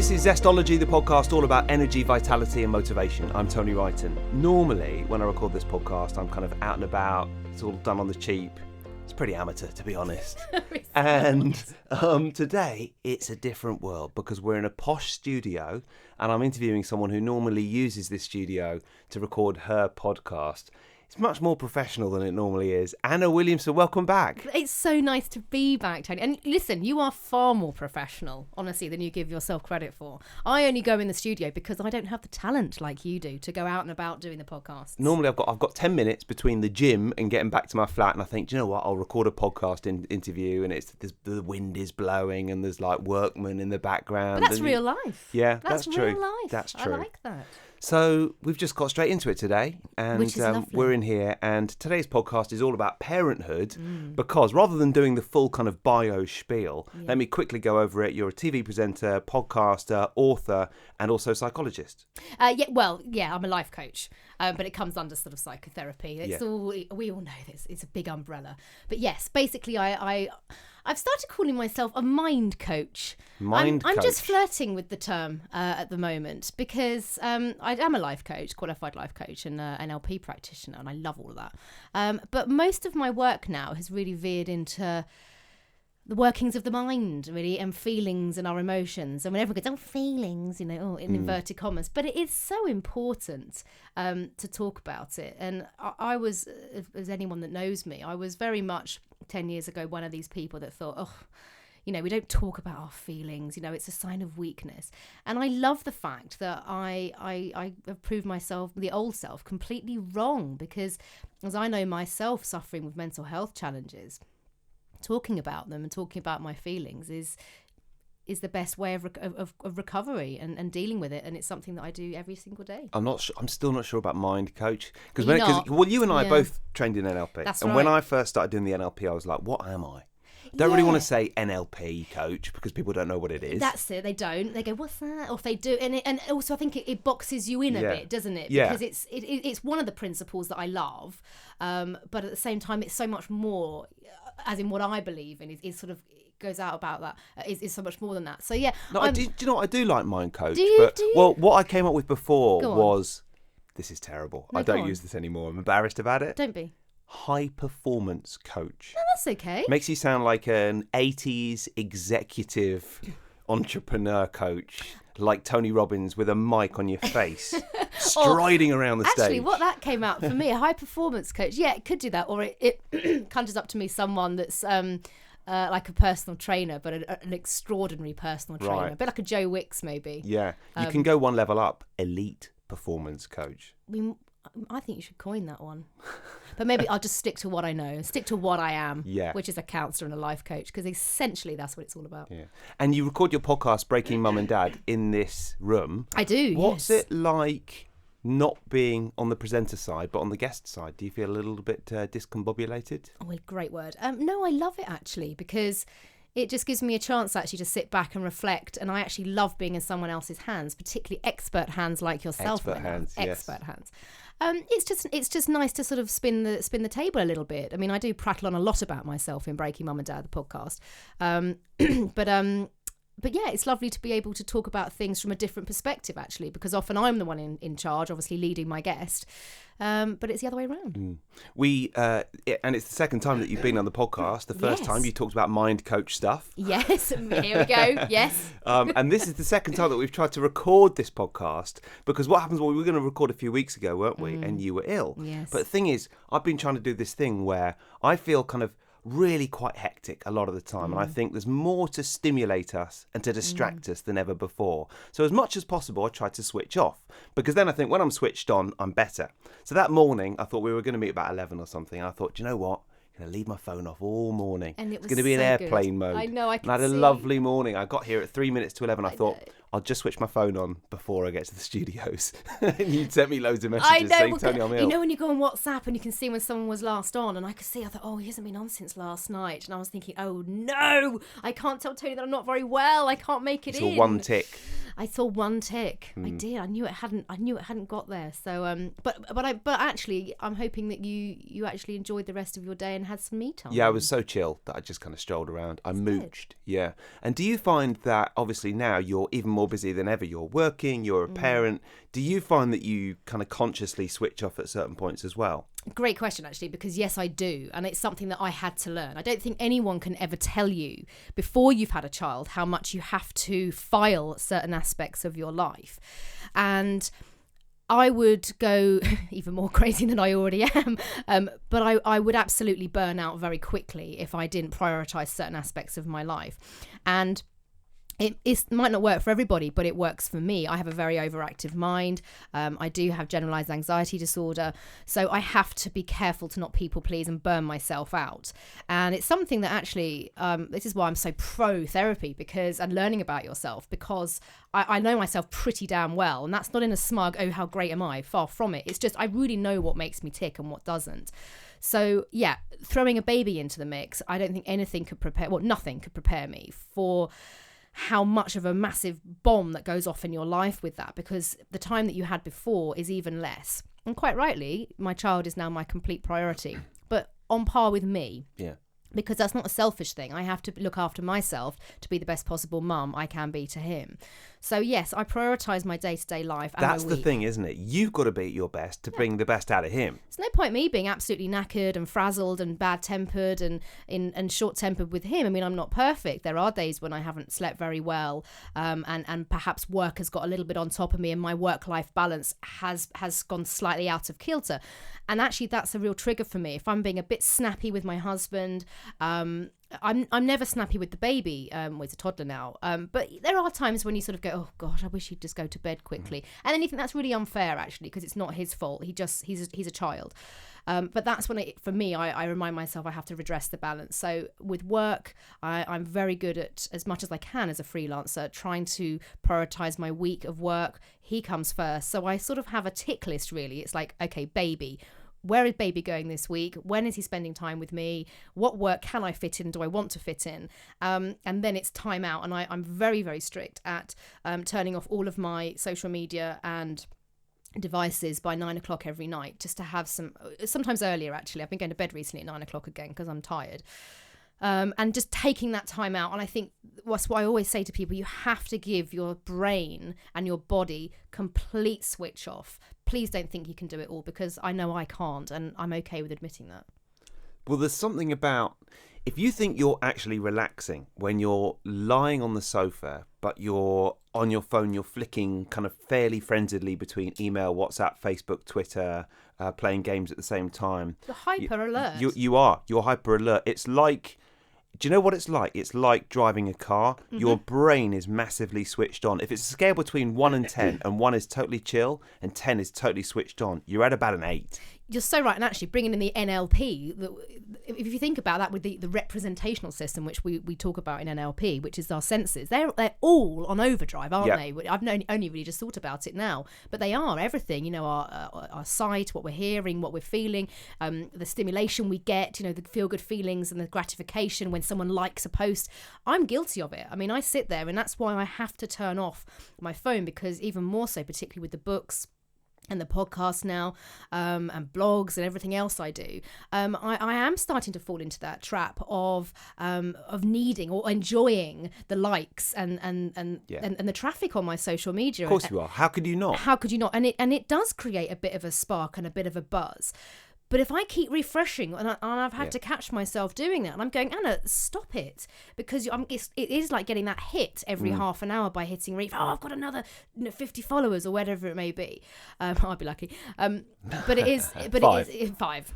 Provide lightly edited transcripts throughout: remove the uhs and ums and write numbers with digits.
This is Zestology, the podcast all about energy, vitality and motivation. I'm Tony Wrighton. Normally, when I record this podcast, I'm kind of out and about. It's all done on the cheap. It's pretty amateur, to be honest. And today, it's a different world because we're in a posh studio and I'm interviewing someone who normally uses this studio to record her podcast. It's much more professional than it normally is. Anna Williamson, welcome back. It's so nice to be back, Tony. And listen, you are far more professional, honestly, than you give yourself credit for. I only go in the studio because I don't have the talent like you do to go out and about doing the podcast. Normally, I've got 10 minutes between the gym and getting back to my flat, and I think, do you know what? I'll record a podcast interview, and the wind is blowing, and there's like workmen in the background. But that's real life. Yeah, that's true. Real life. That's true. I like that. So we've just got straight into it today, and Which is lovely. we're in here, and today's podcast is all about parenthood because rather than doing the full kind of bio spiel, let me quickly go over it. You're a TV presenter, podcaster, author, and also psychologist. I'm a life coach, but it comes under sort of psychotherapy. We all know this. It's a big umbrella. But yes, basically I've started calling myself a mind coach. I'm just flirting with the term at the moment because I am a life coach, qualified life coach and NLP practitioner, and I love all of that. But most of my work now has really veered into the workings of the mind, really, and feelings and our emotions. And when everyone goes, feelings, in inverted commas. But it is so important to talk about it. And I was, as anyone that knows me, I was very much 10 years ago one of these people that thought, we don't talk about our feelings, it's a sign of weakness. And I love the fact that I have proved myself, the old self, completely wrong, because as I know myself suffering with mental health challenges, talking about them and talking about my feelings is the best way of recovery and dealing with it, and it's something that I do every single day. I'm still not sure about mind coach because you and I both trained in NLP. That's and right. when I first started doing the NLP, I was like, what am I? Don't really want to say NLP coach because people don't know what it is. That's it. They don't. They go, what's that? Or if they do, and also I think it boxes you in a bit, doesn't it? Yeah. Because it's one of the principles that I love, but at the same time, it's so much more. As in what I believe in is sort of goes out about that is so much more than that. So yeah. No, do you know what? I do like mind coach. Do you? Well, what I came up with before was, this is terrible. No, I don't use this anymore. I'm embarrassed about it. Don't be. High performance coach. No, that's okay. Makes you sound like an 80s executive entrepreneur coach, like Tony Robbins with a mic on your face, striding around the stage. Actually, what that came out for me, a high performance coach, it could do that, or it conjures up to me someone that's like a personal trainer, but an extraordinary personal trainer, Right. a bit like a Joe Wicks maybe. Yeah, you can go one level up, elite performance coach. I think you should coin that one. But maybe I'll just stick to what I know, stick to what I am, which is a counsellor and a life coach, because essentially that's what it's all about. Yeah. And you record your podcast, Breaking Mum and Dad, in this room. I do, What's it like not being on the presenter side, but on the guest side? Do you feel a little bit discombobulated? Oh, a great word. No, I love it, actually, because it just gives me a chance actually to sit back and reflect, and I actually love being in someone else's hands, particularly expert hands like yourself. Expert hands. It's just nice to sort of spin the table a little bit. I mean, I do prattle on a lot about myself in Breaking Mum and Dad, the podcast, but yeah, it's lovely to be able to talk about things from a different perspective, actually, because often I'm the one in charge, obviously leading my guest, but it's the other way around. And it's the second time that you've been on the podcast. The first time you talked about mind coach stuff. Yes, here we go. Yes. And this is the second time that we've tried to record this podcast, because what happens, we were going to record a few weeks ago, weren't we? And you were ill. Yes. But the thing is, I've been trying to do this thing where I feel kind of really quite hectic a lot of the time, and I think there's more to stimulate us and to distract us than ever before. So as much as possible, I try to switch off, because then I think when I'm switched on, I'm better. So that morning, I thought we were going to meet about 11 or something, and I thought, do you know what? I'm going to leave my phone off all morning. And it was it's going to be in so airplane good. mode. I know, I And I had a lovely morning. I got here at 3 minutes to 11. I thought, I'll just switch my phone on before I get to the studios. And you'd sent me loads of messages saying, Tony, I'm ill. You know when you go on WhatsApp and you can see when someone was last on, and I could see, I thought, he hasn't been on since last night. And I was thinking, oh no, I can't tell Tony that I'm not very well. I can't make it in. You saw one tick. I saw one tick. I did. I knew it hadn't got there. So, but actually, I'm hoping that you actually enjoyed the rest of your day and had some me time. Yeah, I was so chill that I just kind of strolled around. I mooched. Good. Yeah. And do you find that obviously now you're even more more busy than ever. You're working, you're a parent. Do you find that you kind of consciously switch off at certain points as well? Great question, actually, because yes, I do. And it's something that I had to learn. I don't think anyone can ever tell you before you've had a child how much you have to file certain aspects of your life. And I would go even more crazy than I already am, but I would absolutely burn out very quickly if I didn't prioritise certain aspects of my life. And it might not work for everybody, but it works for me. I have a very overactive mind. I do have generalized anxiety disorder. So I have to be careful to not people please and burn myself out. And it's something that actually, this is why I'm so pro therapy and learning about yourself, because I know myself pretty damn well. And that's not in a smug, oh, how great am I? Far from it. It's just, I really know what makes me tick and what doesn't. So yeah, throwing a baby into the mix, I don't think nothing could prepare me for how much of a massive bomb that goes off in your life with that, because the time that you had before is even less. And quite rightly, my child is now my complete priority, but on par with me. Yeah. Because that's not a selfish thing. I have to look after myself to be the best possible mum I can be to him. So yes, I prioritise my day-to-day life and that's my week. The thing, isn't it? You've got to be at your best to bring the best out of him. There's no point me being absolutely knackered and frazzled and bad-tempered and short-tempered with him. I mean, I'm not perfect. There are days when I haven't slept very well, and perhaps work has got a little bit on top of me, and my work-life balance has gone slightly out of kilter. And actually, that's a real trigger for me. If I'm being a bit snappy with my husband, I'm never snappy with the baby. Well, he's a toddler now. But there are times when you sort of go, oh gosh, I wish he'd just go to bed quickly. And then you think that's really unfair, actually, because it's not his fault. He's a child. But that's when for me, I remind myself I have to redress the balance. So with work, I'm very good at, as much as I can as a freelancer, trying to prioritize my week of work. He comes first. So I sort of have a tick list, really. It's like, okay, baby, where is baby going this week? When is he spending time with me? What work can I fit in? Do I want to fit in? And then it's time out. And I'm very, very strict at turning off all of my social media and devices by 9 o'clock every night, just to have sometimes earlier, actually. I've been going to bed recently at 9 o'clock again because I'm tired. And just taking that time out. And I think that's what I always say to people, you have to give your brain and your body complete switch off. Please don't think you can do it all, because I know I can't, and I'm okay with admitting that. Well, there's something about, if you think you're actually relaxing when you're lying on the sofa, but you're on your phone, you're flicking kind of fairly frenziedly between email, WhatsApp, Facebook, Twitter, playing games at the same time. You're hyper alert. You're hyper alert. It's like, do you know what it's like? It's like driving a car. Mm-hmm. Your brain is massively switched on. If it's a scale between 1 and 10, and 1 is totally chill and 10 is totally switched on, you're at about an 8. You're so right. And actually bringing in the NLP, if you think about that with the representational system, which we talk about in NLP, which is our senses, they're all on overdrive, aren't they? I've only really just thought about it now, but they are everything, our sight, what we're hearing, what we're feeling, the stimulation we get, the feel-good feelings and the gratification when someone likes a post. I'm guilty of it. I mean, I sit there, and that's why I have to turn off my phone, because even more so, particularly with the books and the podcast now, and blogs and everything else I do, I am starting to fall into that trap of needing or enjoying the likes and the traffic on my social media. Of course you are. How could you not? How could you not? And it does create a bit of a spark and a bit of a buzz. But if I keep refreshing, and I've had to catch myself doing that, and I'm going, Anna, stop it, because it is like getting that hit every half an hour by hitting reach. Oh, I've got another 50 followers or whatever it may be. I'll be lucky. But it is, it is five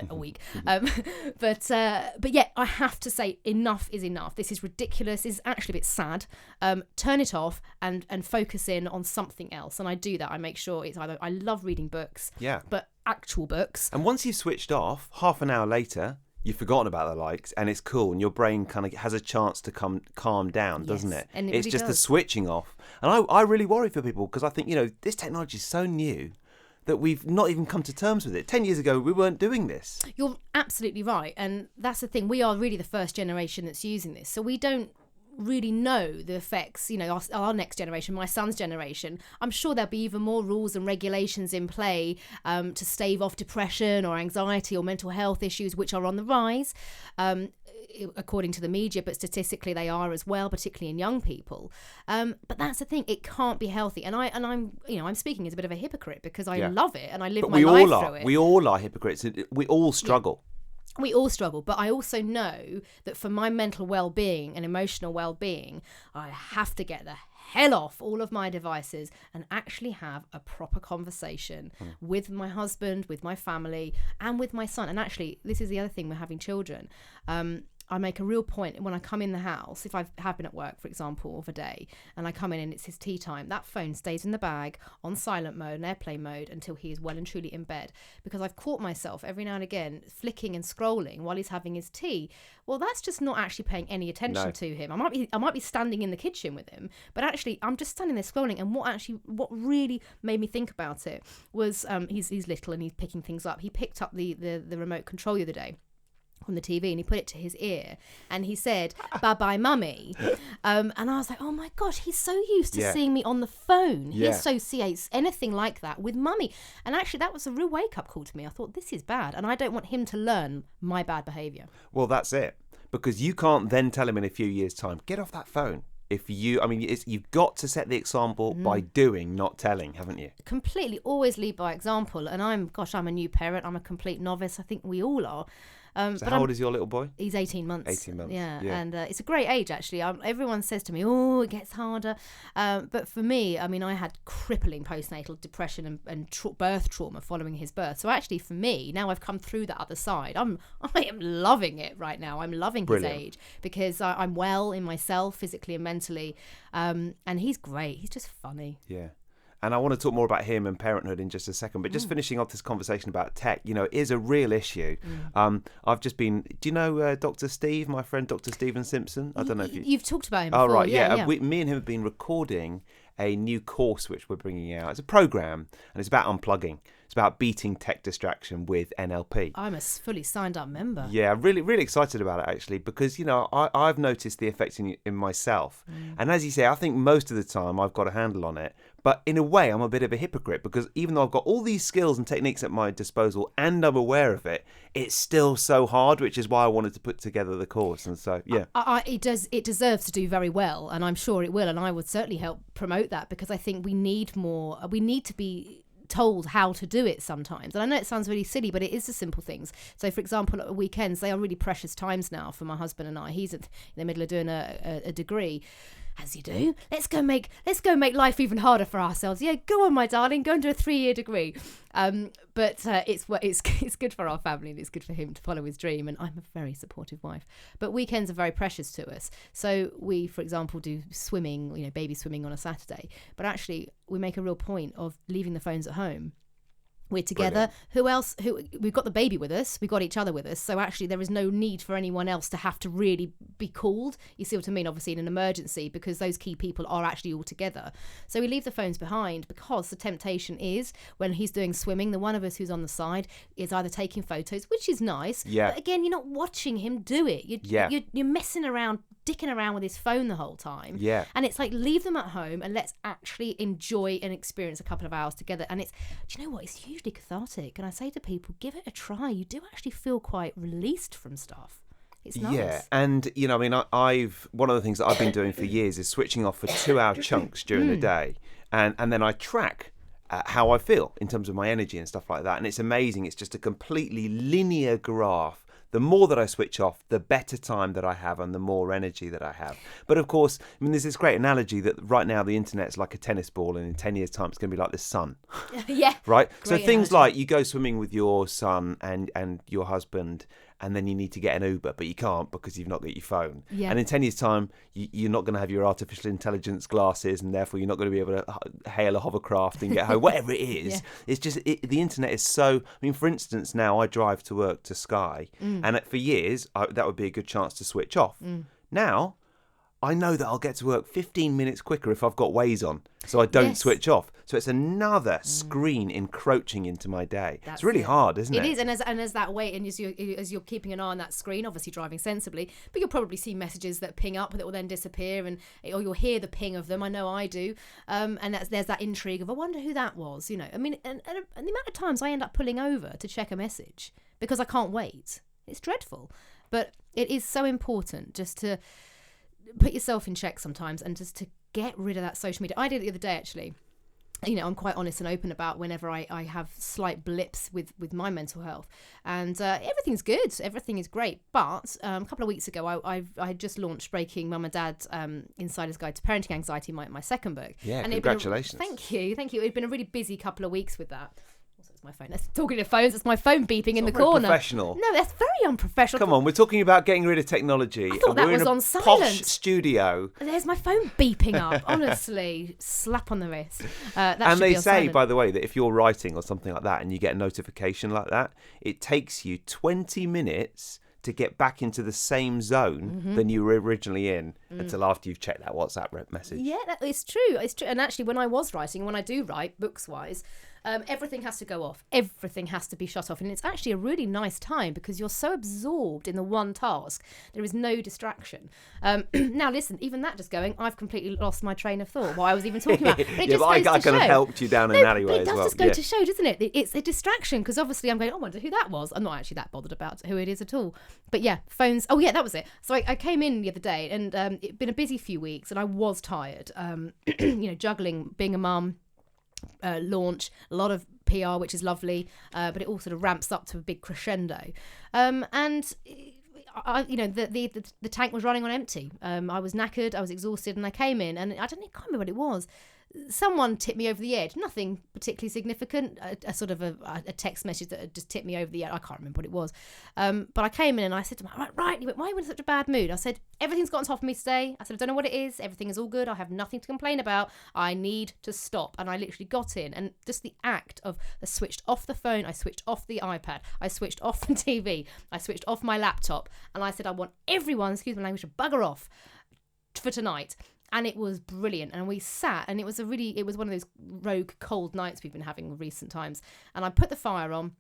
a week. But yeah, I have to say, enough is enough. This is ridiculous. This is actually a bit sad. Turn it off and focus in on something else. And I do that. I make sure it's either, I love reading books, but actual books. And once you've switched off, half an hour later, you've forgotten about the likes, and it's cool, and your brain kind of has a chance to calm down, doesn't it? And it's really just does. The switching off. And I really worry for people, because I think, this technology is so new that we've not even come to terms with it. 10 years ago, we weren't doing this. You're absolutely right. And that's the thing. We are really the first generation that's using this. So we don't really know the effects, our next generation, my son's generation, I'm sure there'll be even more rules and regulations in play to stave off depression or anxiety or mental health issues, which are on the rise, according to the media, but statistically they are as well, particularly in young people. But that's the thing; it can't be healthy. And I'm speaking as a bit of a hypocrite because I love it and I live my life through it. We all are hypocrites. We all struggle. We all struggle, but I also know that for my mental well-being and emotional well-being, I have to get the hell off all of my devices and actually have a proper conversation with my husband, with my family, and with my son. And actually, this is the other thing, we're having children. I make a real point when I come in the house, if I have been at work, for example, of a day, and I come in and it's his tea time, that phone stays in the bag on silent mode and airplane mode until he is well and truly in bed, because I've caught myself every now and again flicking and scrolling while he's having his tea. Well, that's just not actually paying any attention to him. I might be standing in the kitchen with him, but actually I'm just standing there scrolling. And what really made me think about it was he's little and he's picking things up. He picked up the remote control the other day on the TV and he put it to his ear and he said, "Bye-bye, mummy." And I was like, oh my gosh, he's so used to seeing me on the phone. He associates anything like that with mummy. And actually that was a real wake-up call to me. I thought, this is bad, and I don't want him to learn my bad behaviour. Well, that's it, because you can't then tell him in a few years' time, get off that phone. You've got to set the example by doing, not telling, haven't you? Completely, always lead by example. And I'm a new parent. I'm a complete novice. I think we all are. So how old is your little boy? He's 18 months. 18 months. Yeah. And it's a great age, actually. Everyone says to me, oh, it gets harder. But for me, I had crippling postnatal depression and birth trauma following his birth. So actually, for me, now I've come through that other side. I am loving it right now. I'm loving his age because I'm well in myself, physically and mentally. And he's great. He's just funny. Yeah. And I want to talk more about him and parenthood in just a second. But just finishing off this conversation about tech, it is a real issue. I've just been, do you know Dr. Steve, my friend Dr. Stephen Simpson? I don't know if you've talked about him before. Oh, right, yeah. Me and him have been recording a new course which we're bringing out. It's a program and it's about unplugging. It's about beating tech distraction with NLP. I'm a fully signed up member. Yeah, I'm really, really excited about it, actually, because, I've noticed the effect in myself. And as you say, I think most of the time I've got a handle on it. But in a way, I'm a bit of a hypocrite because even though I've got all these skills and techniques at my disposal and I'm aware of it, it's still so hard, which is why I wanted to put together the course. And so, yeah. It deserves to do very well, and I'm sure it will. And I would certainly help promote that because I think we need more. We need to be told how to do it sometimes. And I know it sounds really silly, but it is the simple things. So, for example, at weekends, they are really precious times now for my husband and I. He's in the middle of doing a degree. As you do. Let's go make life even harder for ourselves. Yeah, go on, my darling. Go and do a 3-year degree. But it's good for our family and it's good for him to follow his dream. And I'm a very supportive wife. But weekends are very precious to us. So we, for example, do swimming, baby swimming on a Saturday. But actually, we make a real point of leaving the phones at home. We're together. Brilliant. We've got the baby with us. We've got each other with us. So actually there is no need for anyone else to have to really be called. You see what I mean? Obviously in an emergency, because those key people are actually all together. So we leave the phones behind because the temptation is when he's doing swimming, the one of us who's on the side is either taking photos, which is nice. Yeah. But again, you're not watching him do it. You're messing around, dicking around with his phone the whole time. Yeah. And it's like, leave them at home and let's actually enjoy and experience a couple of hours together. And do you know what? It's hugely cathartic. And I say to people, give it a try. You do actually feel quite released from stuff. It's nice. Yeah, and I've one of the things that I've been doing for years is switching off for 2-hour chunks during the day, and then I track how I feel in terms of my energy and stuff like that. And it's amazing. It's just a completely linear graph. The more that I switch off, the better time that I have and the more energy that I have. But of course, there's this great analogy that right now the internet's like a tennis ball and in 10 years' time it's going to be like the sun. Yeah. Right? So things like you go swimming with your son and your husband and then you need to get an Uber, but you can't because you've not got your phone. Yeah. And in 10 years' time, you're not going to have your artificial intelligence glasses and therefore you're not going to be able to hail a hovercraft and get home, whatever it is. Yeah. It's just, the internet is so, for instance, now I drive to work to Skye and for years, that would be a good chance to switch off. Now, I know that I'll get to work 15 minutes quicker if I've got Waze on, so I don't switch off. So it's another screen encroaching into my day. It's really hard, isn't it? It is, and as that way, and as you're keeping an eye on that screen, obviously driving sensibly, but you'll probably see messages that ping up that will then disappear, or you'll hear the ping of them. I know I do, and there's that intrigue of, I wonder who that was. I mean, and the amount of times I end up pulling over to check a message because I can't wait. It's dreadful, but it is so important just to put yourself in check sometimes and just to get rid of that social media. I did it the other day, actually. I'm quite honest and open about whenever I have slight blips with my mental health, and everything's good, everything is great. But a couple of weeks ago, I had just launched Breaking Mum and Dad Insider's Guide to Parenting Anxiety, my second book. Yeah, and congratulations. Thank you. It's been a really busy couple of weeks with that. My phone. That's talking to phones. It's my phone beeping in the corner. Professional. No, that's very unprofessional. Come on, we're talking about getting rid of technology. I thought that was on silent. Posh studio. There's my phone beeping up. Honestly, slap on the wrist. And they say, by the way, that if you're writing or something like that, and you get a notification like that, it takes you 20 minutes to get back into the same zone than you were originally in until after you've checked that WhatsApp message. Yeah, it's true. It's true. And actually, when I was writing, when I do write books-wise, everything has to go off. Everything has to be shut off. And it's actually a really nice time because you're so absorbed in the one task. There is no distraction. Now, listen, even that just going, I've completely lost my train of thought, what I was even talking about. But I kind of helped you down an alleyway as well. It does just go to show, doesn't it? It's a distraction because obviously I'm going, I wonder who that was. I'm not actually that bothered about who it is at all. But yeah, phones. Oh, yeah, that was it. So I came in the other day and it'd been a busy few weeks and I was tired. Juggling, being a mum, launch, a lot of PR, which is lovely, but it all sort of ramps up to a big crescendo. And the tank was running on empty. I was knackered, I was exhausted, and I came in, and I can't remember what it was. Someone tipped me over the edge. Nothing particularly significant. A sort of a text message that had just tipped me over the edge. I can't remember what it was. But I came in and I said to him, right. He went, why are you in such a bad mood? I said, everything's got on top of me today. I said, I don't know what it is. Everything is all good. I have nothing to complain about. I need to stop. And I literally got in, and just the act of I switched off the phone. I switched off the iPad. I switched off the TV. I switched off my laptop. And I said, I want everyone, excuse my language, to bugger off for tonight. And it was brilliant. And we sat, and it was one of those rogue cold nights we've been having in recent times. And I put the fire on,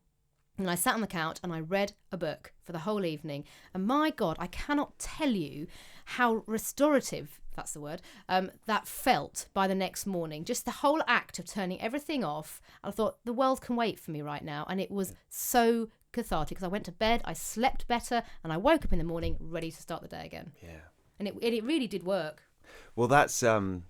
and I sat on the couch, and I read a book for the whole evening. And my God, I cannot tell you how restorative, if that's the word, that felt by the next morning. Just the whole act of turning everything off. I thought, the world can wait for me right now. And it was so cathartic because I went to bed, I slept better, and I woke up in the morning ready to start the day again. Yeah. And it really did work. Well, that's me and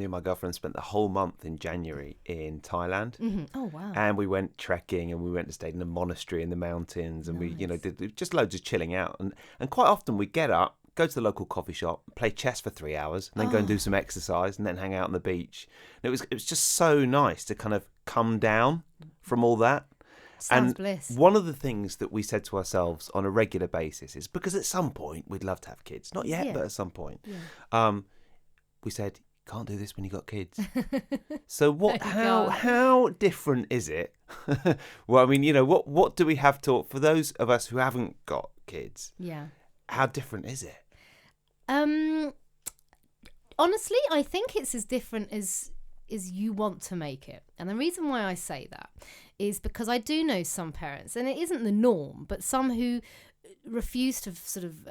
my girlfriend spent the whole month in January in Thailand. Mm-hmm. Oh, wow. And we went trekking, and we went to stay in a monastery in the mountains, and we did just loads of chilling out. And quite often we get up, go to the local coffee shop, play chess for 3 hours, and then go and do some exercise, and then hang out on the beach. And it was just so nice to kind of come down from all that. Sounds bliss. One of the things that we said to ourselves on a regular basis is, because at some point we'd love to have kids, not yet, but at some point, we said, can't do this when you got kids. So how different is it? Well, I mean, what do we have for those of us who haven't got kids? Yeah. How different is it? Honestly, I think it's as different as you want to make it. And the reason why I say that is because I do know some parents, and it isn't the norm, but some who refuse to sort of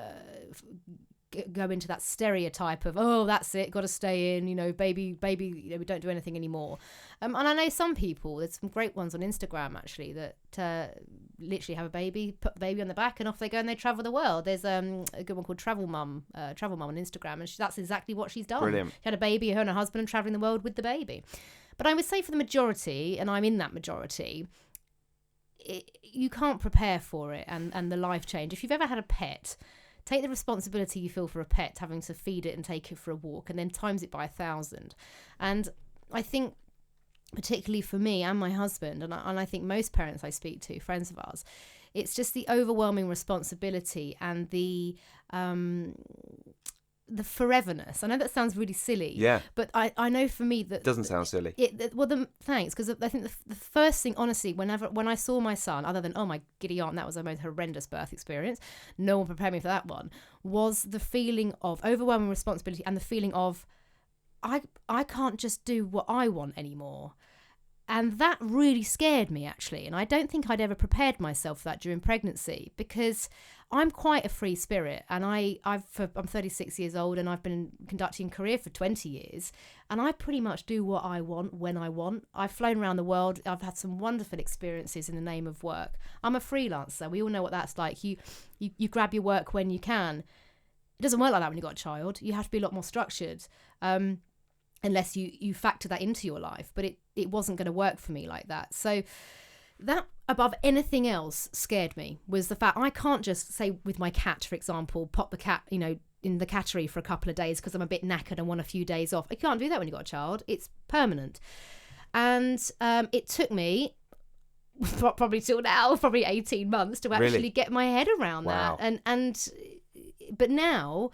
go into that stereotype of, oh, that's it, got to stay in, baby, we don't do anything anymore. And I know some people, there's some great ones on Instagram actually that literally have a baby, put the baby on the back, and off they go and they travel the world. There's a good one called Travel Mum on Instagram, and that's exactly what she's done. Brilliant. She had a baby, her and her husband, and traveling the world with the baby. But I would say for the majority, and I'm in that majority, you can't prepare for it and the life change. If you've ever had a pet, take the responsibility you feel for a pet, having to feed it and take it for a walk, and then times it by 1,000. And I think, particularly for me and my husband, and I think most parents I speak to, friends of ours, it's just the overwhelming responsibility and the the foreverness. I know that sounds really silly. Yeah. But I know for me that... Doesn't sound silly. Thanks, because I think the first thing, honestly, when I saw my son, other than, oh my giddy aunt, that was the most horrendous birth experience, no one prepared me for that one, was the feeling of overwhelming responsibility and the feeling of, I can't just do what I want anymore. And that really scared me, actually. And I don't think I'd ever prepared myself for that during pregnancy, because I'm quite a free spirit. And I'm 36 years old, and I've been conducting a career for 20 years. And I pretty much do what I want when I want. I've flown around the world. I've had some wonderful experiences in the name of work. I'm a freelancer. We all know what that's like. You grab your work when you can. It doesn't work like that when you've got a child. You have to be a lot more structured. Unless you factor that into your life. But it wasn't going to work for me like that. So that, above anything else, scared me, was the fact I can't just, say with my cat, for example, pop the cat, in the cattery for a couple of days because I'm a bit knackered and want a few days off. You can't do that when you've got a child. It's permanent. And it took me probably till now, probably 18 months to actually get my head around that. But now...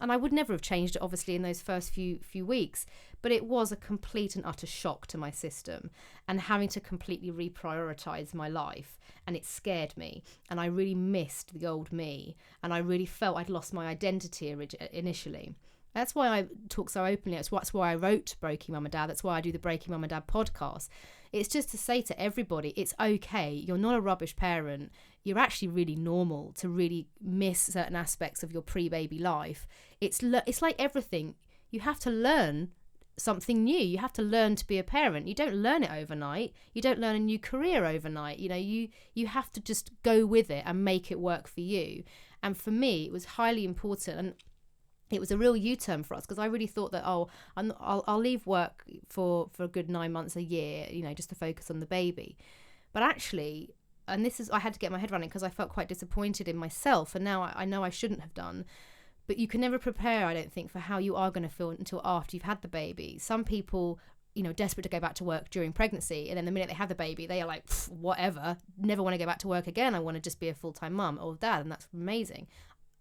I would never have changed it, obviously, in those first few weeks, but it was a complete and utter shock to my system, and having to completely reprioritise my life, and it scared me, and I really missed the old me, and I really felt I'd lost my identity initially. That's why I talk so openly. That's why I wrote Breaking Mum and Dad. That's why I do the Breaking Mum and Dad podcast. It's just to say to everybody, it's okay. You're not a rubbish parent. You're actually really normal to really miss certain aspects of your pre-baby life. It's like everything. You have to learn something new. You have to learn to be a parent. You don't learn it overnight. You don't learn a new career overnight. You have to just go with it and make it work for you. And for me, it was highly important. And it was a real U-turn for us, because I really thought that, I'll leave work for a good 9 months, a year, just to focus on the baby. But actually, and I had to get my head around it because I felt quite disappointed in myself, and now I know I shouldn't have done. But you can never prepare, I don't think, for how you are going to feel until after you've had the baby. Some people, desperate to go back to work during pregnancy, and then the minute they have the baby, they are like, whatever, never want to go back to work again. I want to just be a full-time mum or dad, and that's amazing.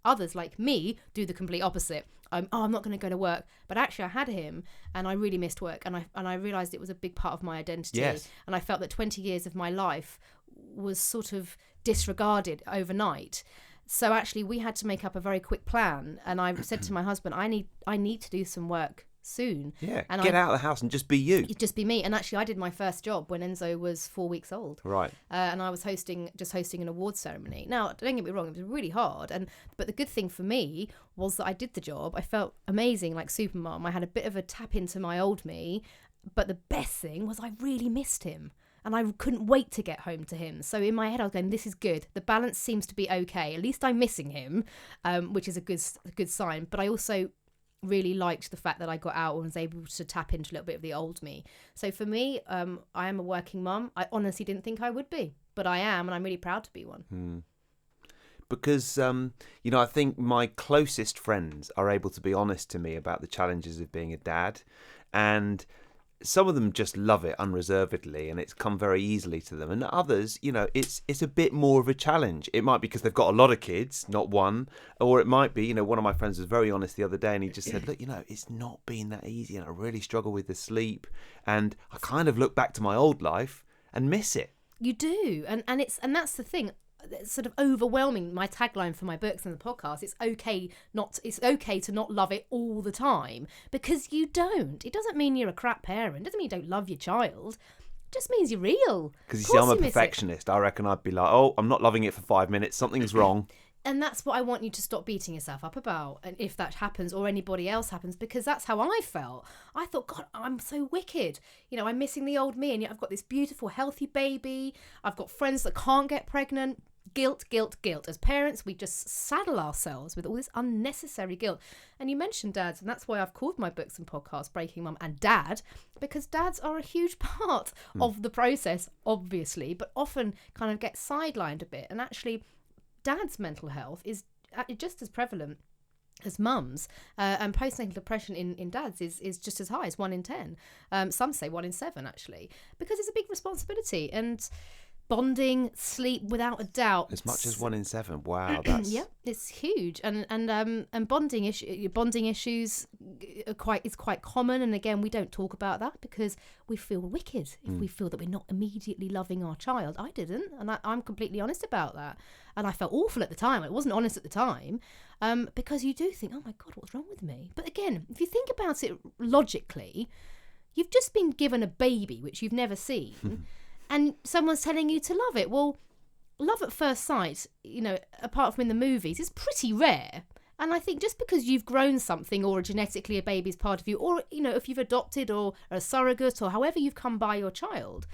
Others, like me, do the complete opposite. I'm not going to go to work. But actually, I had him, and I really missed work. And I realised it was a big part of my identity. Yes. And I felt that 20 years of my life was sort of disregarded overnight. So actually, we had to make up a very quick plan. And I said to my husband, I need to do some work soon. Yeah, and get out of the house and just be you. Just be me. And actually, I did my first job when Enzo was 4 weeks old. Right. And I was hosting an awards ceremony. Now, don't get me wrong, it was really hard. But the good thing for me was that I did the job. I felt amazing, like Supermom. I had a bit of a tap into my old me. But the best thing was I really missed him. And I couldn't wait to get home to him. So in my head, I was going, this is good. The balance seems to be okay. At least I'm missing him, which is a good sign. But I also really liked the fact that I got out and was able to tap into a little bit of the old me. So for me, I am a working mum. I honestly didn't think I would be, but I am, and I'm really proud to be one. Because, I think my closest friends are able to be honest to me about the challenges of being a dad, and some of them just love it unreservedly, and it's come very easily to them. And others, it's a bit more of a challenge. It might be because they've got a lot of kids, not one, or it might be, one of my friends was very honest the other day, and he just said, look, it's not been that easy, and I really struggle with the sleep, and I kind of look back to my old life and miss it. You do, and that's the thing. It's sort of overwhelming. My tagline for my books and the podcast, it's okay to not love it all the time, because you don't. It doesn't mean you're a crap parent. It doesn't mean you don't love your child. It just means you're real. Because you see, I'm a perfectionist. I reckon I'd be like, I'm not loving it for 5 minutes. Something's wrong. And that's what I want you to stop beating yourself up about, and if that happens or anybody else happens, because that's how I felt. I thought, God, I'm so wicked. I'm missing the old me, and yet I've got this beautiful, healthy baby. I've got friends that can't get pregnant. Guilt. As parents, we just saddle ourselves with all this unnecessary guilt. And you mentioned dads, and that's why I've called my books and podcasts Breaking Mum and Dad, because dads are a huge part of the process, obviously, but often kind of get sidelined a bit. And actually, dad's mental health is just as prevalent as mums, and postnatal depression in dads is just as high as 1 in 10. Some say 1 in 7, actually, because it's a big responsibility. And bonding, sleep, without a doubt. As much as 1 in 7. Wow, that's yeah, it's huge. And bonding issues is quite common. And again, we don't talk about that because we feel wicked if we feel that we're not immediately loving our child. I didn't, and I'm completely honest about that. And I felt awful at the time. I wasn't honest at the time, because you do think, oh my God, what's wrong with me? But again, if you think about it logically, you've just been given a baby which you've never seen. And someone's telling you to love it. Well, love at first sight, apart from in the movies, is pretty rare. And I think just because you've grown something, or genetically a baby's part of you, or, if you've adopted or a surrogate, or however you've come by your child,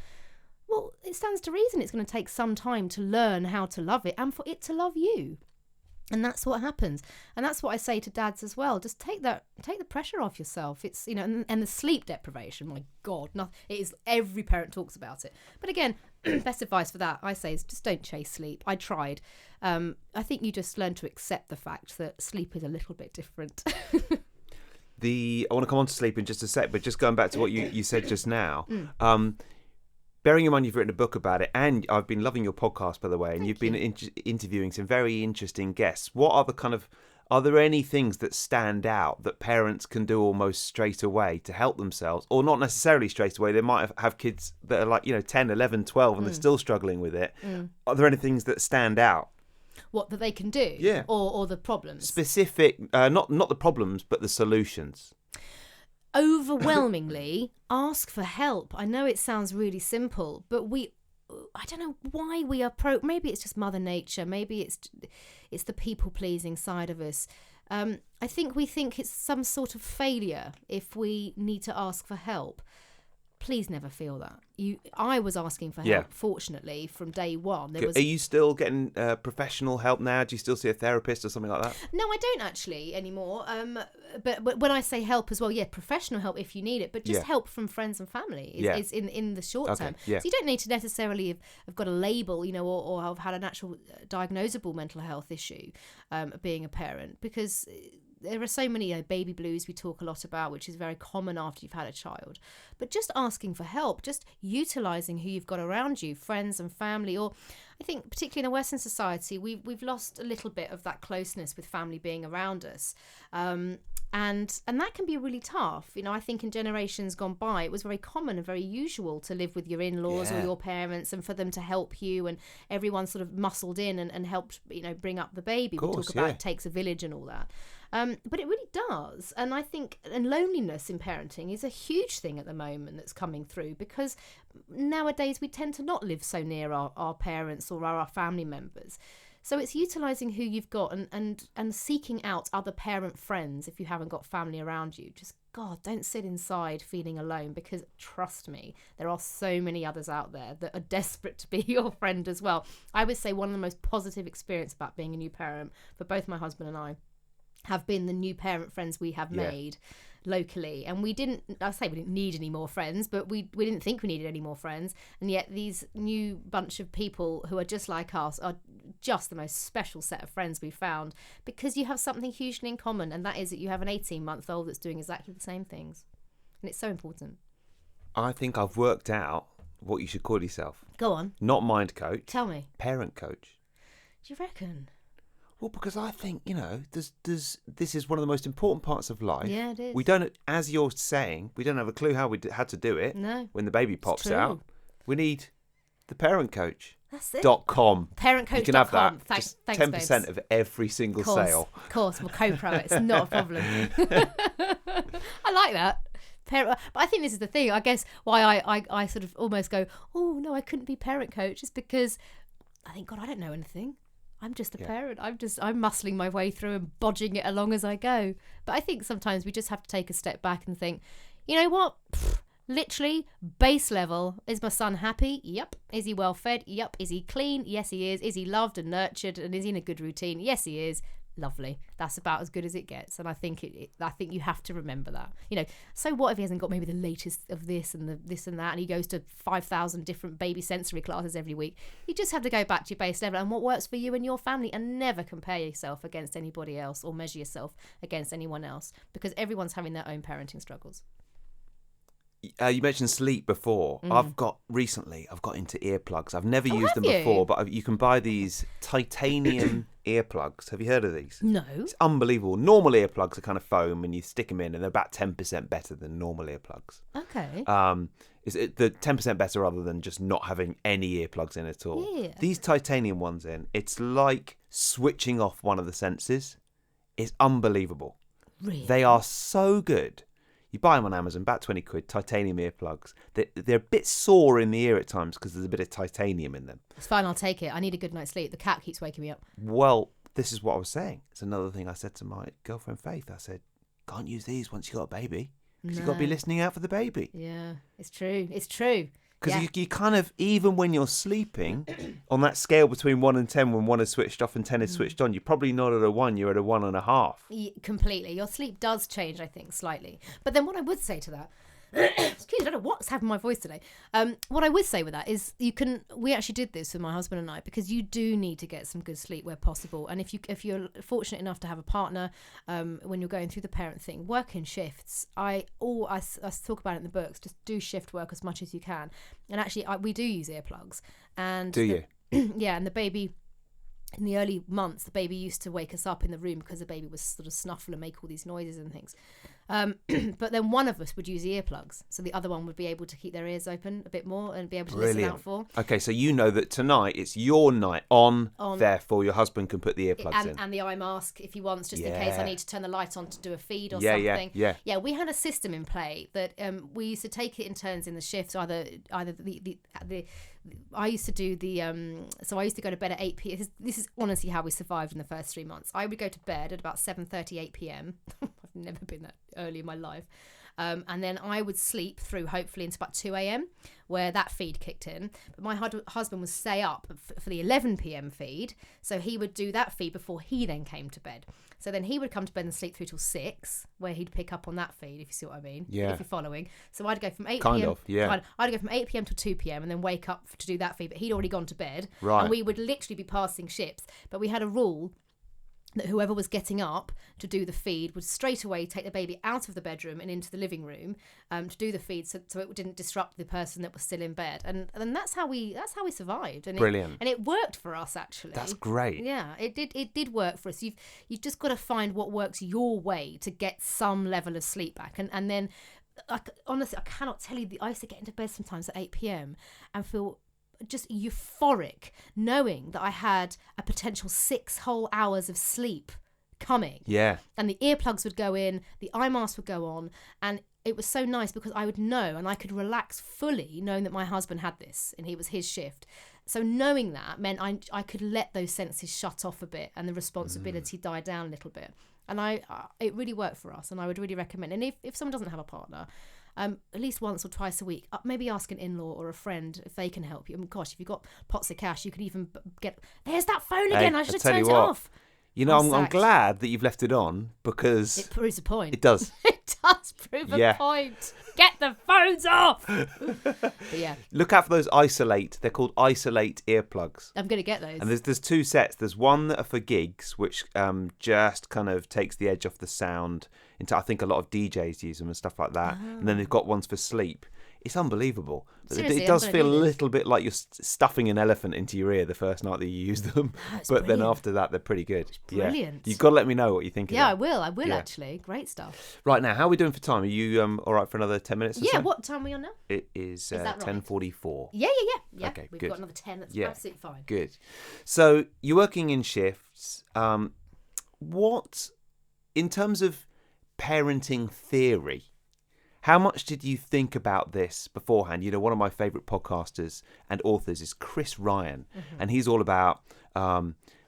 well, it stands to reason it's going to take some time to learn how to love it and for it to love you. And that's what happens. And that's what I say to dads as well. Just take the pressure off yourself. It's, and the sleep deprivation, my God, it is, every parent talks about it. But again, best advice for that, I say, is just don't chase sleep. I tried. I think you just learn to accept the fact that sleep is a little bit different. I want to come on to sleep in just a sec, but just going back to what you said just now, bearing in mind you've written a book about it, and I've been loving your podcast, by the way, and you've been interviewing some very interesting guests. Are there any things that stand out that parents can do almost straight away to help themselves, or not necessarily straight away? They might have kids that are like, 10, 11, 12, and they're still struggling with it. Are there any things that stand out? What, that they can do? Yeah. Or the problems? Specific, not the problems, but the solutions. Overwhelmingly, ask for help. I know it sounds really simple, but I don't know why we are maybe it's just Mother Nature, maybe it's the people-pleasing side of us. I think we think it's some sort of failure if we need to ask for help. Please never feel that. I was asking for help, fortunately, from day one. Are you still getting professional help now? Do you still see a therapist or something like that? No, I don't actually anymore. But when I say help as well, professional help if you need it, but just help from friends and family is in the short term. Yeah. So you don't need to necessarily have got a label, or have had an actual diagnosable mental health issue, being a parent, because there are so many baby blues we talk a lot about, which is very common after you've had a child. But just asking for help, just utilising who you've got around you, friends and family, or I think particularly in a Western society, we've lost a little bit of that closeness with family being around us. And that can be really tough. I think in generations gone by, it was very common and very usual to live with your in-laws or your parents, and for them to help you, and everyone sort of muscled in and helped, bring up the baby. We talk about it takes a village and all that. But it really does. And I think loneliness in parenting is a huge thing at the moment that's coming through, because nowadays we tend to not live so near our parents or our family members. So it's utilising who you've got and seeking out other parent friends if you haven't got family around you. Just, God, don't sit inside feeling alone, because trust me, there are so many others out there that are desperate to be your friend as well. I would say one of the most positive experiences about being a new parent for both my husband and I have been the new parent friends we have made locally. And we didn't need any more friends, but we didn't think we needed any more friends. And yet these new bunch of people who are just like us are just the most special set of friends we've found, because you have something hugely in common, and that is that you have an 18-month-old that's doing exactly the same things. And it's so important. I think I've worked out what you should call yourself. Go on. Not mind coach. Tell me. Parent coach. Do you reckon? Well, because I think, this is one of the most important parts of life. Yeah, it is. We don't, as you're saying, we don't have a clue how we had to do it. No. When the baby pops out. We need the parent coach. That's it. .com. Parentcoach.com. You can have that. Thanks, 10% babes. of every single sale. Of course, we'll co-pro it. It's not a problem. I like that. But I think this is the thing. I guess why I sort of almost go, oh, no, I couldn't be parent coach, is because I think, God, I don't know anything. I'm just a parent. I'm muscling my way through and bodging it along as I go. But I think sometimes we just have to take a step back and think, you know what? Literally, base level. Is my son happy? Yep. Is he well fed? Yep. Is he clean? Yes, he is. Is he loved and nurtured? And is he in a good routine? Yes, he is. Lovely. That's about as good as it gets. And I think you have to remember that. So what if he hasn't got maybe the latest of this and this and that, and he goes to 5,000 different baby sensory classes every week? You just have to go back to your base level and what works for you and your family, and never compare yourself against anybody else or measure yourself against anyone else, because everyone's having their own parenting struggles. You mentioned sleep before. I've got into earplugs. I've never used them have you? before, but you can buy these titanium earplugs. Have you heard of these? No. It's unbelievable. Normal earplugs are kind of foam, and you stick them in, and they're about 10% better than normal earplugs. Okay. The 10% better rather than just not having any earplugs in at all. Yeah. These titanium ones it's like switching off one of the senses. It's unbelievable. Really? They are so good. You buy them on Amazon, about 20 quid, titanium earplugs. They're a bit sore in the ear at times because there's a bit of titanium in them. It's fine, I'll take it. I need a good night's sleep. The cat keeps waking me up. Well, this is what I was saying. It's another thing I said to my girlfriend Faith. I said, can't use these once you've got a baby. Because you've got to be listening out for the baby. Yeah, it's true. It's true. Because you kind of, even when you're sleeping, on that scale between 1 and 10, when 1 is switched off and 10 is switched on, you're probably not at a 1, you're at a 1.5. Completely. Your sleep does change, I think, slightly. But then what I would say to that, excuse me, I don't know what's happened to my voice today. What I would say with that is we actually did this with my husband and I, because you do need to get some good sleep where possible. And if you're fortunate enough to have a partner, when you're going through the parent thing, work in shifts. I talk about it in the books, just do shift work as much as you can. And actually we do use earplugs. And do you? Yeah, and the baby, in the early months, the baby used to wake us up in the room because the baby was sort of snuffle and make all these noises and things. But then one of us would use earplugs, so the other one would be able to keep their ears open a bit more and be able to listen out for. Okay, so you know that tonight it's your night on. Therefore your husband can put the earplugs in. And the eye mask if he wants, just in case I need to turn the light on to do a feed or something. Yeah, we had a system in play that we used to take it in turns in the shifts. Either I used to do so I used to go to bed at 8 p.m. This is honestly how we survived in the first 3 months. I would go to bed at about 7:30, 8 p.m. I've never been that early in my life. And then I would sleep through, hopefully, until about 2 a.m, where that feed kicked in. But my husband would stay up for the 11 p.m. feed, so he would do that feed before he then came to bed. So then he would come to bed and sleep through till 6, where he'd pick up on that feed, if you see what I mean. Yeah. If you're following. So I'd go from 8 kind p.m. of, yeah. I'd go from 8 p.m. till 2 p.m. and then wake up to do that feed, but he'd already gone to bed. Right. And we would literally be passing ships. But we had a rule that whoever was getting up to do the feed would straight away take the baby out of the bedroom and into the living room to do the feed, so it didn't disrupt the person that was still in bed. And that's how we survived. And brilliant. And it worked for us, actually. That's great. Yeah, it did work for us. You've just got to find what works your way to get some level of sleep back. And then, honestly, I cannot tell you, I used to get into bed sometimes at 8 p.m. and feel just euphoric knowing that I had a potential 6 whole hours of sleep coming. Yeah. And the earplugs would go in, the eye mask would go on, and it was so nice because I would know and I could relax fully knowing that my husband had this and it was his shift. So knowing that meant I could let those senses shut off a bit and the responsibility die down a little bit. And it really worked for us, and I would really recommend. And if someone doesn't have a partner, at least once or twice a week, maybe ask an in-law or a friend if they can help you. Gosh, if you've got pots of cash, you could even get... There's that phone again. I should have turned it off. You know, I'm glad that you've left it on, because... It proves a point. It does. It does prove a point. Get the phones off! But yeah. Look out for those isolate. They're called isolate earplugs. I'm going to get those. And there's 2 sets. There's one that are for gigs, which just kind of takes the edge off the sound. I think a lot of DJs use them and stuff like that. Oh. And then they've got ones for sleep. It's unbelievable. Seriously, it does feel a little bit like you're stuffing an elephant into your ear the first night that you use them. But brilliant. Then after that, they're pretty good. It's brilliant. Yeah. You've got to let me know what you think of them. I will actually. Great stuff. Right, now, how are we doing for time? Are you all right for another 10 minutes or so? Yeah, what time are we on now? It is 10:44. Yeah. Okay, We've good. got another 10. That's absolutely fine. Good. So you're working in shifts. What, in terms of parenting theory, how much did you think about this beforehand? You know, one of my favourite podcasters and authors is Chris Ryan, and he's all about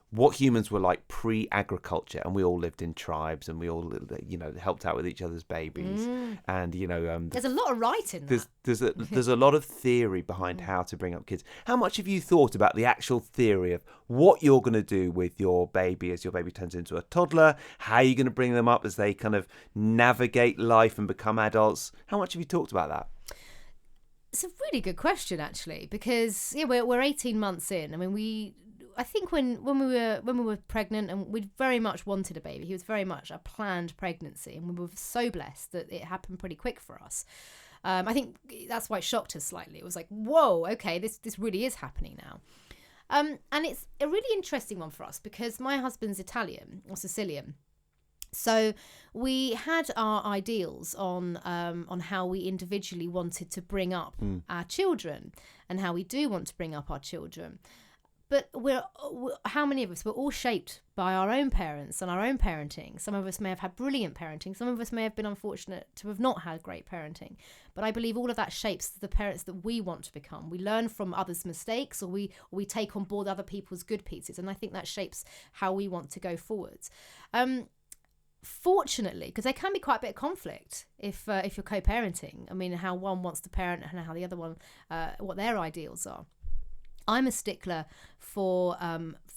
what humans were like pre-agriculture, and we all lived in tribes, and we all, helped out with each other's babies, and there's a lot of writing. There's a lot of theory behind how to bring up kids. How much have you thought about the actual theory of what you're going to do with your baby as your baby turns into a toddler? How are you going to bring them up as they kind of navigate life and become adults? How much have you talked about that? It's a really good question, actually, because we're 18 months in. I mean, I think when we were pregnant, and we very much wanted a baby. He was very much a planned pregnancy, and we were so blessed that it happened pretty quick for us. I think that's why it shocked us slightly. It was like, whoa, okay, this really is happening now. And it's a really interesting one for us because my husband's Italian or Sicilian. So we had our ideals on how we individually wanted to bring up our children and how we do want to bring up our children. But how many of us were all shaped by our own parents and our own parenting. Some of us may have had brilliant parenting. Some of us may have been unfortunate to have not had great parenting. But I believe all of that shapes the parents that we want to become. We learn from others' mistakes, or we take on board other people's good pieces. And I think that shapes how we want to go forwards. Fortunately, because there can be quite a bit of conflict if you're co-parenting. I mean, how one wants to parent and how the other one, what their ideals are. I'm a stickler for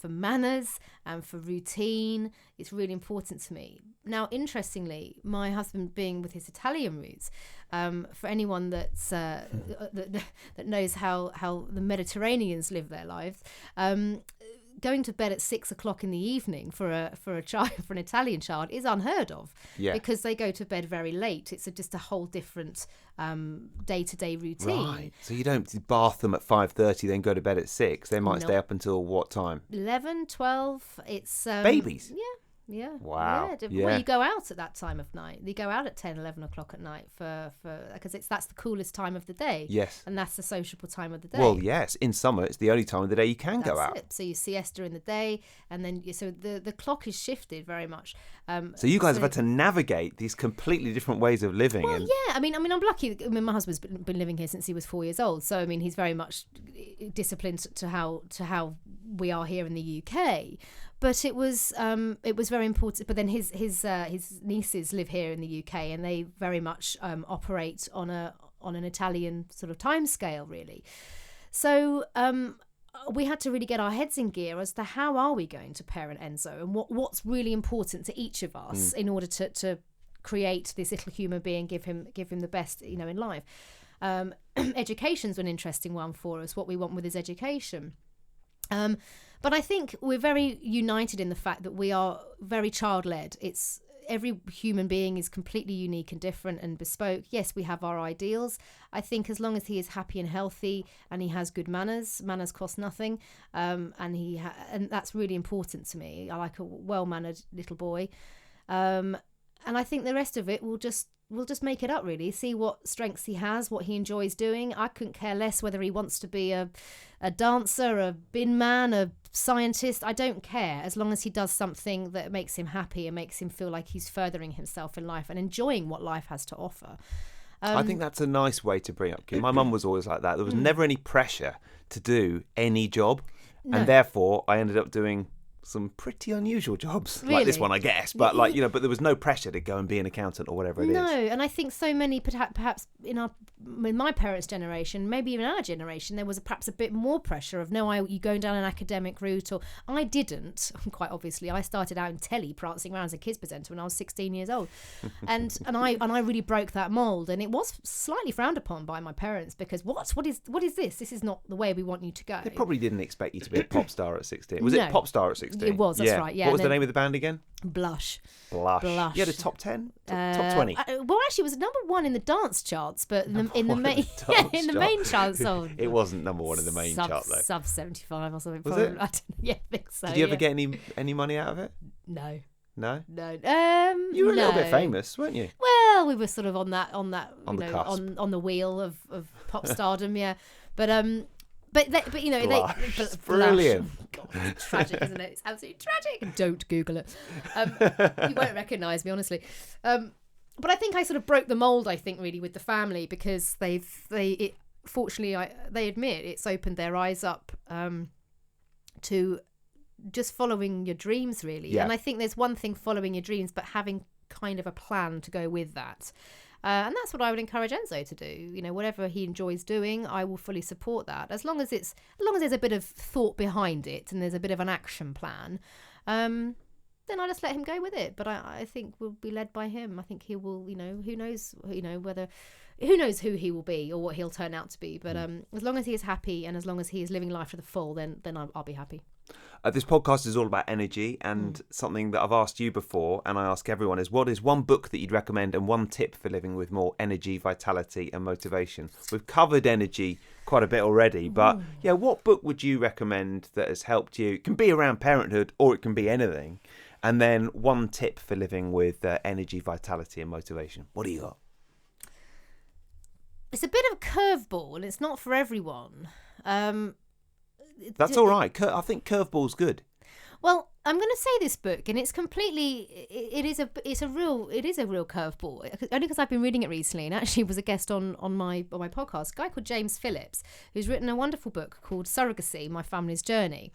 manners and for routine. It's really important to me. Now, interestingly, my husband being with his Italian roots, for anyone that's that knows how the Mediterraneans live their lives, going to bed at 6 o'clock in the evening for a child, for an Italian child, is unheard of. Yeah. Because they go to bed very late. It's just a whole different day-to-day routine. Right. So you don't bath them at 5:30, then go to bed at 6. They might stay up until what time? 11, 12. It's babies. Yeah. Yeah. Wow. Yeah. Well, you go out at that time of night. You go out at 10, 11 o'clock at night because that's the coolest time of the day. Yes. And that's the sociable time of the day. Well, yes. In summer, it's the only time of the day you can go out. It. So you siesta in the day, and then so the clock is shifted very much. So you guys have had to navigate these completely different ways of living. Well, yeah. I mean, I'm lucky. I mean, my husband's been living here since he was 4 years old. So I mean, he's very much disciplined to how we are here in the UK. But it was very important. But then his nieces live here in the UK, and they very much operate on an Italian sort of time scale, really. So we had to really get our heads in gear as to how are we going to parent Enzo, and what's really important to each of us in order to create this little human being, give him the best in life. Education's an interesting one for us. What we want with his education. But I think we're very united in the fact that we are very child-led. It's every human being is completely unique and different and bespoke. Yes, we have our ideals. I think as long as he is happy and healthy and he has good manners cost nothing, and that's really important to me. I like a well-mannered little boy, and I think the rest of it we'll just make it up, really. See what strengths he has, what he enjoys doing. I couldn't care less whether he wants to be a dancer, a bin man, a scientist. I don't care, as long as he does something that makes him happy and makes him feel like he's furthering himself in life and enjoying what life has to offer. I think that's a nice way to bring up kids. My mum was always like that. There was never any pressure to do any job. No. And therefore I ended up doing some pretty unusual jobs, really? Like this one, I guess, but but there was no pressure to go and be an accountant or whatever it is. No, and I think so many, perhaps in my parents' generation, maybe even our generation, there was perhaps a bit more pressure of you going down an academic route, or I didn't. Quite obviously, I started out in telly, prancing around as a kids presenter when I was 16 years old, and I really broke that mould, and it was slightly frowned upon by my parents because what is this? This is not the way we want you to go. They probably didn't expect you to be a pop star at 16. Was it pop star at 16? It was, that's right, yeah. What was the name of the band again? Blush. You had a top 10? Top 20? Well, actually, it was number one in the dance charts, but in the main charts. It wasn't number one in the main chart, though. Sub 75 or something. Was it? I think so. Did you ever get any money out of it? No. No? No. You were a little bit famous, weren't you? Well, we were sort of on the wheel of pop stardom, yeah. But brilliant. God, it's tragic, isn't it? It's absolutely tragic. Don't Google it. You won't recognise me, honestly. But I think I sort of broke the mould. I think really with the family because fortunately they admit it's opened their eyes up to just following your dreams, really. Yeah. And I think there's one thing following your dreams, but having kind of a plan to go with that. And that's what I would encourage Enzo to do. Whatever he enjoys doing, I will fully support that. As long as there's a bit of thought behind it and there's a bit of an action plan, then I just let him go with it. But I think we'll be led by him. I think he will. Who knows who he will be or what he'll turn out to be. But as long as he is happy and as long as he is living life to the full, then I'll be happy. This podcast is all about energy, and something that I've asked you before, and I ask everyone, is what is one book that you'd recommend and one tip for living with more energy, vitality and motivation? We've covered energy quite a bit already, but yeah, what book would you recommend that has helped you? It can be around parenthood or it can be anything. And then one tip for living with energy, vitality and motivation. What do you got? It's a bit of a curveball and it's not for everyone. That's all right. I think curveball's good. Well, I'm going to say this book, and it's completely. It is a real curveball. Only because I've been reading it recently, and actually was a guest on my podcast. A guy called James Phillips, who's written a wonderful book called Surrogacy: My Family's Journey,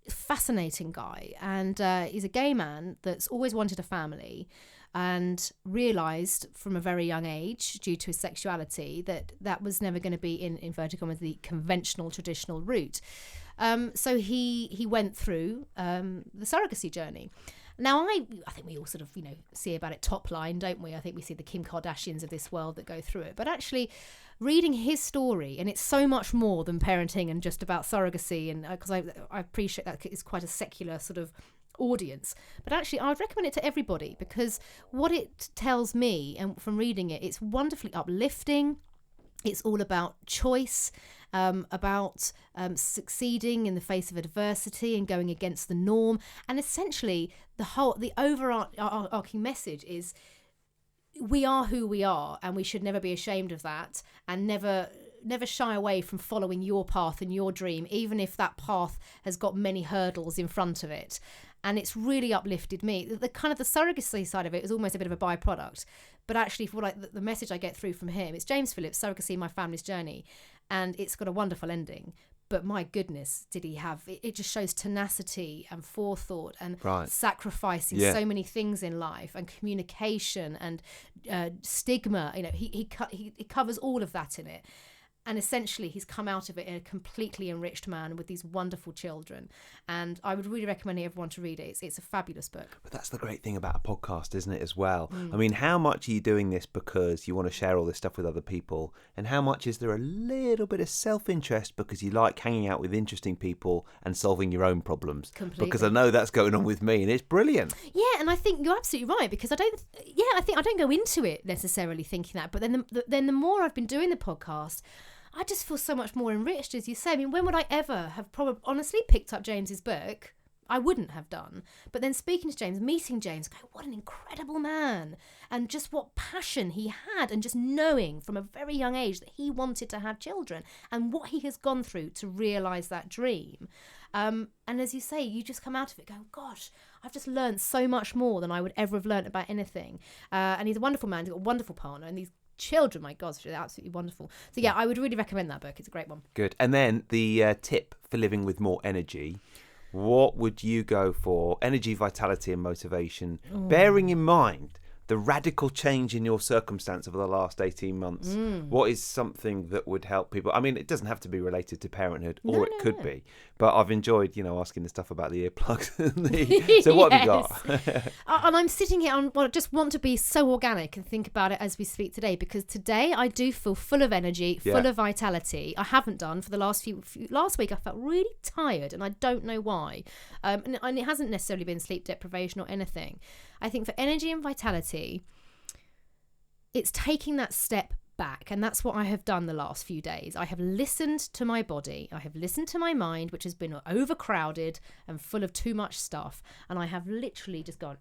fascinating guy, and he's a gay man that's always wanted a family. And realised from a very young age, due to his sexuality, that was never going to be in inverted commas the conventional, traditional route. So he went through the surrogacy journey. Now, I think we all sort of, see about it top line, don't we? I think we see the Kim Kardashians of this world that go through it. But actually, reading his story, and it's so much more than parenting and just about surrogacy, and because I appreciate that it's quite a secular sort of audience, but actually I would recommend it to everybody, because what it tells me, and from reading it, it's wonderfully uplifting. It's all about choice, about succeeding in the face of adversity and going against the norm. And essentially the overarching message is we are who we are, and we should never be ashamed of that, and never shy away from following your path and your dream, even if that path has got many hurdles in front of it. And it's really uplifted me. The kind of the surrogacy side of it is almost a bit of a byproduct. But actually, for the message I get through from him, it's James Phillips, Surrogacy: My Family's Journey. And it's got a wonderful ending. But my goodness, did he have... It just shows tenacity and forethought and sacrificing so many things in life, and communication and stigma. He covers all of that in it. And essentially, he's come out of it a completely enriched man with these wonderful children. And I would really recommend everyone to read it. It's a fabulous book. But that's the great thing about a podcast, isn't it, as well? I mean, how much are you doing this because you want to share all this stuff with other people? And how much is there a little bit of self-interest because you like hanging out with interesting people and solving your own problems? Completely. Because I know that's going on with me, and it's brilliant. Yeah, and I think you're absolutely right, because I don't go into it necessarily thinking that. But then the more I've been doing the podcast, I just feel so much more enriched, as you say. I mean, when would I ever have probably honestly picked up James's book? I wouldn't have done. But then speaking to James, meeting James, going, what an incredible man. And just what passion he had, and just knowing from a very young age that he wanted to have children, and what he has gone through to realise that dream. And as you say, you just come out of it going, gosh, I've just learned so much more than I would ever have learned about anything. And he's a wonderful man. He's got a wonderful partner, and these children, my God, they're absolutely wonderful. So yeah, I would really recommend that book. It's a great one. Good. And then the tip for living with more energy. What would you go for? Energy, vitality and motivation, bearing in mind the radical change in your circumstance over the last 18 months. What is something that would help people? I mean, it doesn't have to be related to parenthood, or it could be. But I've enjoyed, asking the stuff about the earplugs. So what have you got? And I'm sitting here, I just want to be so organic and think about it as we speak today, because today I do feel full of energy, full of vitality. I haven't done for the last week. I felt really tired, and I don't know why. And it hasn't necessarily been sleep deprivation or anything. I think for energy and vitality, it's taking that step back. And that's what I have done the last few days. I have listened to my body. I have listened to my mind, which has been overcrowded and full of too much stuff. And I have literally just gone,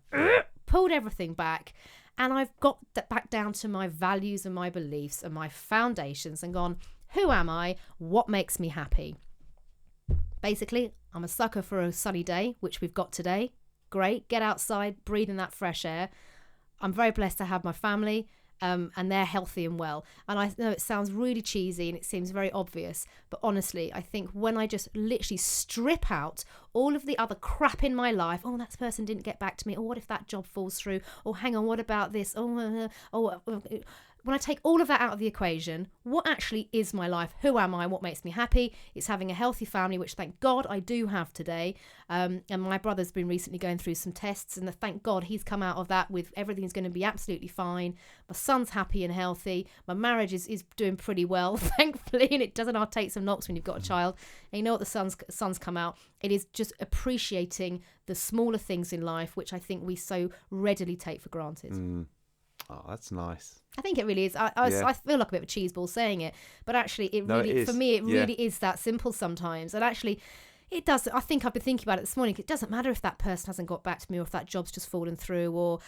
pulled everything back. And I've got that back down to my values and my beliefs and my foundations, and gone, who am I? What makes me happy? Basically, I'm a sucker for a sunny day, which we've got today. Great. Get outside, breathe in that fresh air. I'm very blessed to have my family, and they're healthy and well. And I know it sounds really cheesy and it seems very obvious, but honestly, I think when I just literally strip out all of the other crap in my life, oh, that person didn't get back to me, or what if that job falls through, or hang on, what about this, when I take all of that out of the equation, what actually is my life? Who am I? What makes me happy? It's having a healthy family, which thank God I do have today. And my brother's been recently going through some tests, and thank God he's come out of that with everything's going to be absolutely fine. My son's happy and healthy. My marriage is doing pretty well, thankfully, and it doesn't take some knocks when you've got a child. And you know what the sun's come out? It is just appreciating the smaller things in life, which I think we so readily take for granted. Oh, that's nice. I think it really is. I feel like a bit of a cheeseball saying it, but actually it for me, it really is that simple sometimes. And actually it does. I think I've been thinking about it this morning. It doesn't matter if that person hasn't got back to me or if that job's just fallen through, or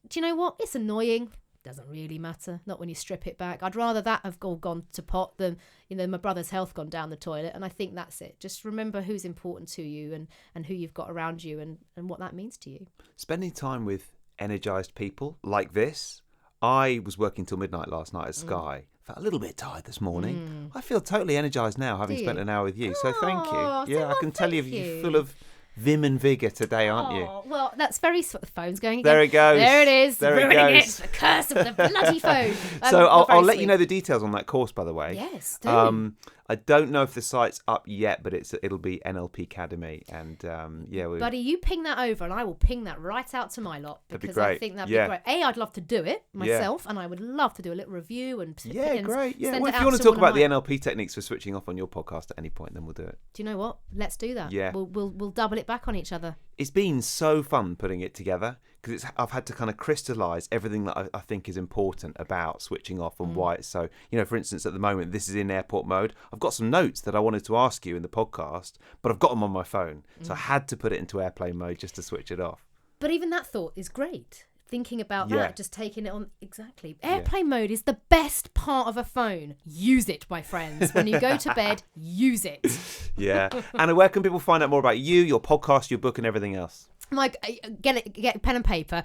do you know what? It's annoying. Doesn't really matter. Not when you strip it back. I'd rather that have all gone to pot than, my brother's health gone down the toilet. And I think that's it. Just remember who's important to you and who you've got around you and what that means to you. Spending time with energised people like this. I was working till midnight last night at Sky. Felt a little bit tired this morning. I feel totally energised now, having spent an hour with you. So thank you. Yeah, I can tell you're full of vim and vigour today, aren't you? Well, that's very... The phone's going again. There it goes. There it is. There Ruining it goes. The curse of the bloody phone. So I'll let you know the details on that course, by the way. Yes, do. I don't know if the site's up yet, but it'll be NLP Academy, and Buddy, you ping that over, and I will ping that right out to my lot, because I think that'd be great. I'd love to do it myself, and I would love to do a little review and great. Yeah, well, if you want to talk about the NLP techniques for switching off on your podcast at any point, then we'll do it. Do you know what? Let's do that. Yeah, we'll double it back on each other. It's been so fun putting it together, because I've had to kind of crystallise everything that I think is important about switching off and why it's so. For instance, at the moment, this is in airport mode. I've got some notes that I wanted to ask you in the podcast, but I've got them on my phone. So I had to put it into airplane mode just to switch it off. But even that thought is great. Thinking about that, just taking it on. Exactly. Airplane mode is the best part of a phone. Use it, my friends. When you go to bed, use it. Yeah. Anna, where can people find out more about you, your podcast, your book and everything else? Like, get pen and paper.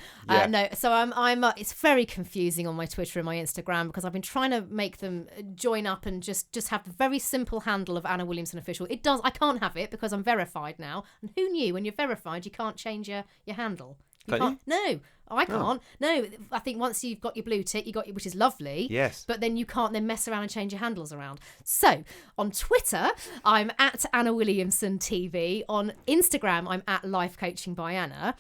So I'm it's very confusing on my Twitter and my Instagram, because I've been trying to make them join up and just have the very simple handle of Anna Williamson Official. I can't have it because I'm verified now. And who knew when you're verified you can't change your handle? You can't. No, I can't. No, I think once you've got your blue tick, which is lovely. Yes. But then you can't then mess around and change your handles around. So on Twitter, I'm at Anna Williamson TV. On Instagram, I'm at Life Coaching by Anna.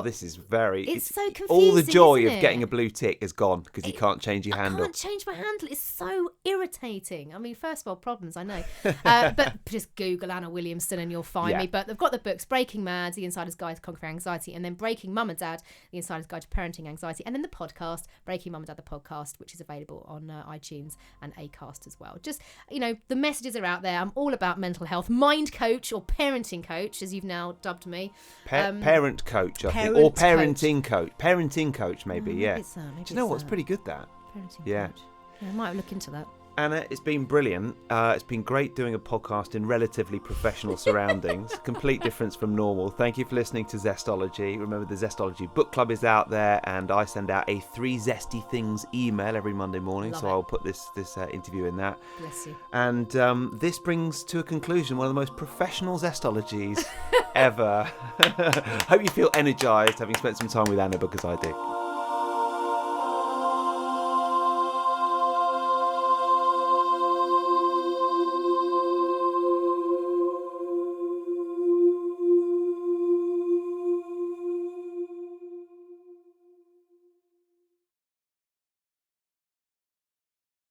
This is very... It's so confusing, all the joy isn't of getting a blue tick is gone because you can't change your handle. I can't change my handle. It's so irritating. I mean, first world problems, I know. But just Google Anna Williamson and you'll find me. But they've got the books Breaking Mad, The Insider's Guide to Conquering Anxiety, and then Breaking Mum and Dad, The Insider's Guide to Parenting Anxiety, and then the podcast, Breaking Mum and Dad, the podcast, which is available on iTunes and Acast as well. Just, the messages are out there. I'm all about mental health. Mind coach, or parenting coach, as you've now dubbed me. Parent coach. Or parenting coach maybe. Do you know what's pretty good, that parenting coach. I might look into that. Anna, it's been brilliant. It's been great doing a podcast in relatively professional surroundings. Complete difference from normal. Thank you for listening to Zestology. Remember, the Zestology book club is out there, and I send out a 3 zesty things email every Monday morning. I'll put this interview in that. Bless you. And this brings to a conclusion one of the most professional Zestologies ever. Hope you feel energised having spent some time with Anna, because I do.